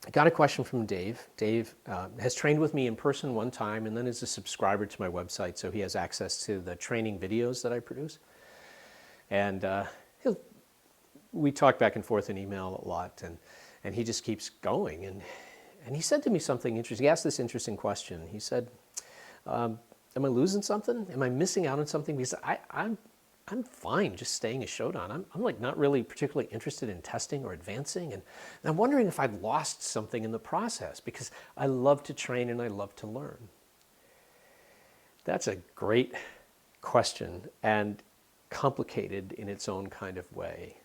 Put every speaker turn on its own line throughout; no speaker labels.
I got a question from Dave. Dave has trained with me in person one time and then is a subscriber to my website, so he has access to the training videos that I produce. And we talk back and forth in email a lot, and he just keeps going. And he said to me something interesting. He asked this interesting question. He said, am I losing something? Am I missing out on something? Because I'm fine just staying a Shodan. I'm like not really particularly interested in testing or advancing. And I'm wondering if I've lost something in the process because I love to train and I love to learn. That's a great question and complicated in its own kind of way.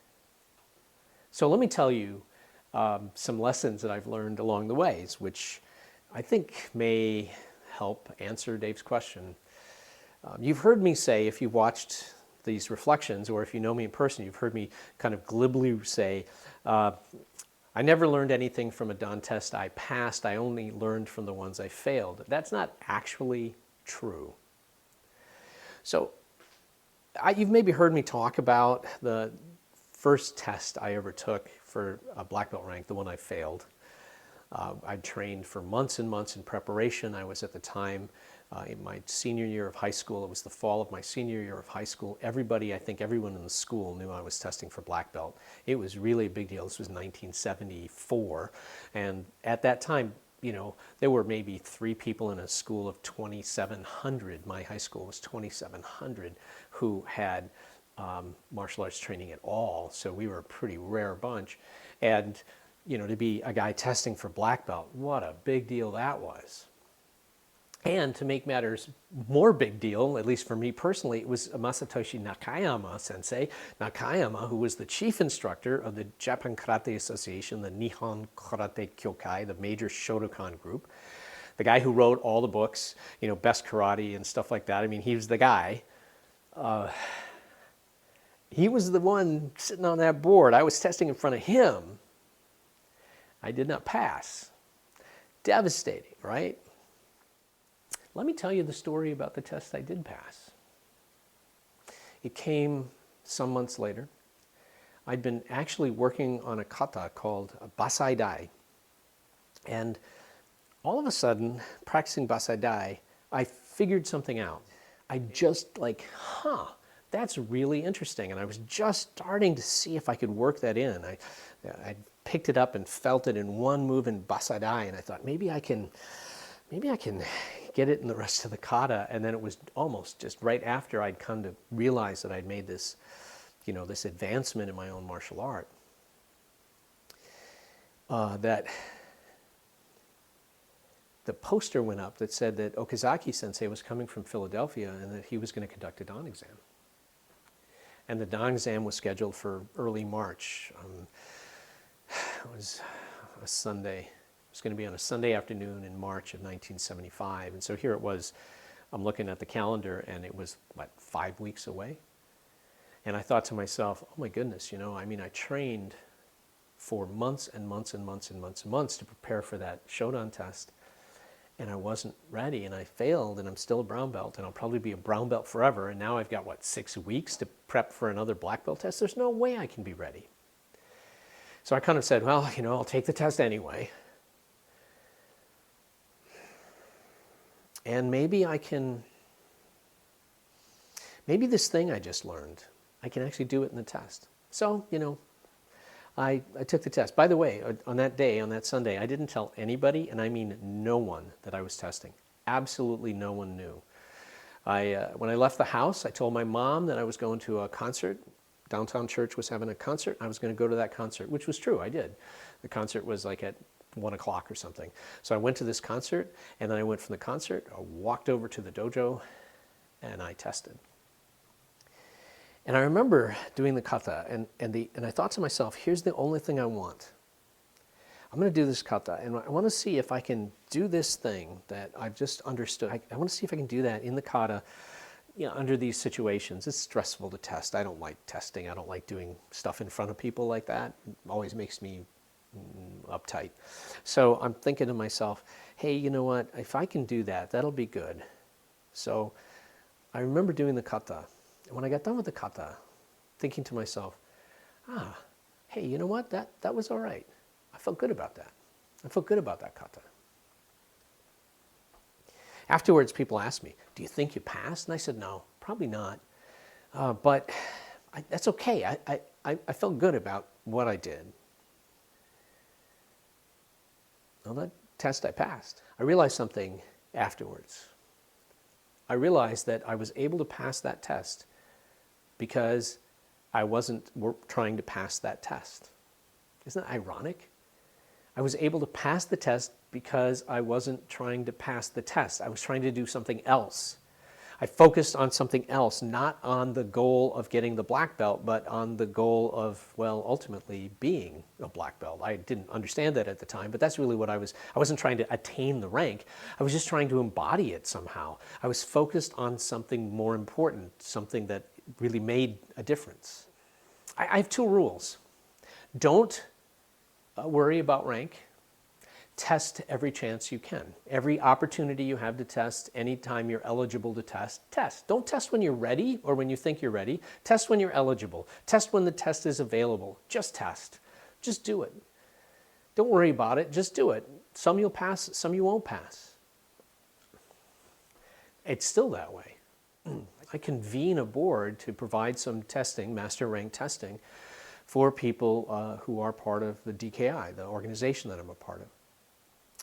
So let me tell you some lessons that I've learned along the ways, which I think may help answer Dave's question. You've heard me say, if you've watched these reflections, or if you know me in person, you've heard me kind of glibly say, I never learned anything from a Dan test I passed, I only learned from the ones I failed. That's not actually true. So you've maybe heard me talk about the first test I ever took for a black belt rank, the one I failed. I trained for months and months in preparation. I was at the time in my senior year of high school. It was the fall of my senior year of high school. Everybody, I think everyone in the school knew I was testing for black belt. It was really a big deal. This was 1974. And at that time, you know, there were maybe 3 people in a school of 2,700. My high school was 2,700 who had martial arts training at all. So we were a pretty rare bunch. And, you know, to be a guy testing for black belt, what a big deal that was. And to make matters more big deal, at least for me personally, it was Masatoshi Nakayama sensei, Nakayama, who was the chief instructor of the Japan Karate Association, the Nihon Karate Kyokai, the major Shotokan group. The guy who wrote all the books, you know, Best Karate and stuff like that. I mean, he was the guy. He was the one sitting on that board. I was testing in front of him. I did not pass. Devastating, right? Let me tell you the story about the test I did pass. It came some months later. I'd been actually working on a kata called Basai Dai. And all of a sudden, practicing Basai Dai, I figured something out. I just that's really interesting. And I was just starting to see if I could work that in. I picked it up and felt it in one move in Basai Dai, and I thought maybe I can get it in the rest of the kata. And then it was almost just right after I'd come to realize that I'd made this, you know, this advancement in my own martial art, that the poster went up that said that Okazaki sensei was coming from Philadelphia and that he was going to conduct a Dan exam. And the Dan exam was scheduled for early March. It was a Sunday. It was going to be on a Sunday afternoon in March of 1975. And so here it was. I'm looking at the calendar, and it was, 5 weeks away? And I thought to myself, oh my goodness, you know, I mean, I trained for months and months and months and months and months to prepare for that Shodan test. And I wasn't ready, and I failed, and I'm still a brown belt, and I'll probably be a brown belt forever. And now I've got, 6 weeks to prep for another black belt test? There's no way I can be ready. So I kind of said, well, you know, I'll take the test anyway. And maybe this thing I just learned, I can actually do it in the test. So, you know, I took the test. By the way, on that day, on that Sunday, I didn't tell anybody, and I mean no one, that I was testing. Absolutely no one knew. When I left the house, I told my mom that I was going to a concert. Downtown Church was having a concert. I was going to go to that concert, which was true. I did. The concert was like at 1 o'clock or something. So I went to this concert, and then I went from the concert, I walked over to the dojo, and I tested. And I remember doing the kata, and I thought to myself, here's the only thing I want. I'm going to do this kata, and I want to see if I can do this thing that I've just understood. I want to see if I can do that in the kata, you know, under these situations. It's stressful to test. I don't like testing. I don't like doing stuff in front of people like that. It always makes me uptight. So I'm thinking to myself, hey, you know what? If I can do that, that'll be good. So I remember doing the kata. And when I got done with the kata, thinking to myself, hey, you know what? That was all right. I felt good about that. I felt good about that kata. Afterwards, people asked me, do you think you passed? And I said, no, probably not. But that's okay. I felt good about what I did. On that test, I passed. I realized something afterwards. I realized that I was able to pass that test because I wasn't trying to pass that test. Isn't that ironic? I was able to pass the test because I wasn't trying to pass the test. I was trying to do something else. I focused on something else, not on the goal of getting the black belt, but on the goal of, well, ultimately being a black belt. I didn't understand that at the time, but that's really what I wasn't trying to attain the rank. I was just trying to embody it somehow. I was focused on something more important, something that really made a difference. I have two rules. Don't worry about rank. Test every chance you can. Every opportunity you have to test, anytime you're eligible to test, test. Don't test when you're ready or when you think you're ready. Test when you're eligible. Test when the test is available. Just test. Just do it. Don't worry about it. Just do it. Some you'll pass, some you won't pass. It's still that way. I convene a board to provide some testing, master rank testing, for people who are part of the DKI, the organization that I'm a part of.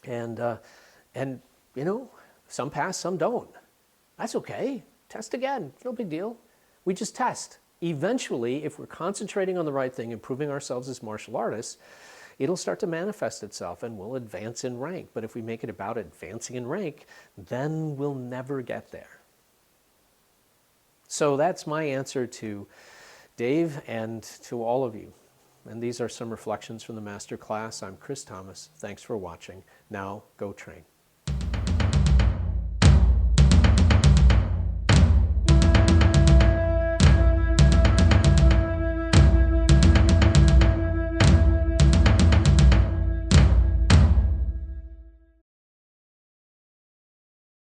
And you know, some pass, some don't. That's okay. Test again. No big deal. We just test. Eventually, if we're concentrating on the right thing, improving ourselves as martial artists, it'll start to manifest itself and we'll advance in rank. But if we make it about advancing in rank, then we'll never get there. So that's my answer to Dave and to all of you. And these are some reflections from the master class. I'm Chris Thomas. Thanks for watching. Now go train.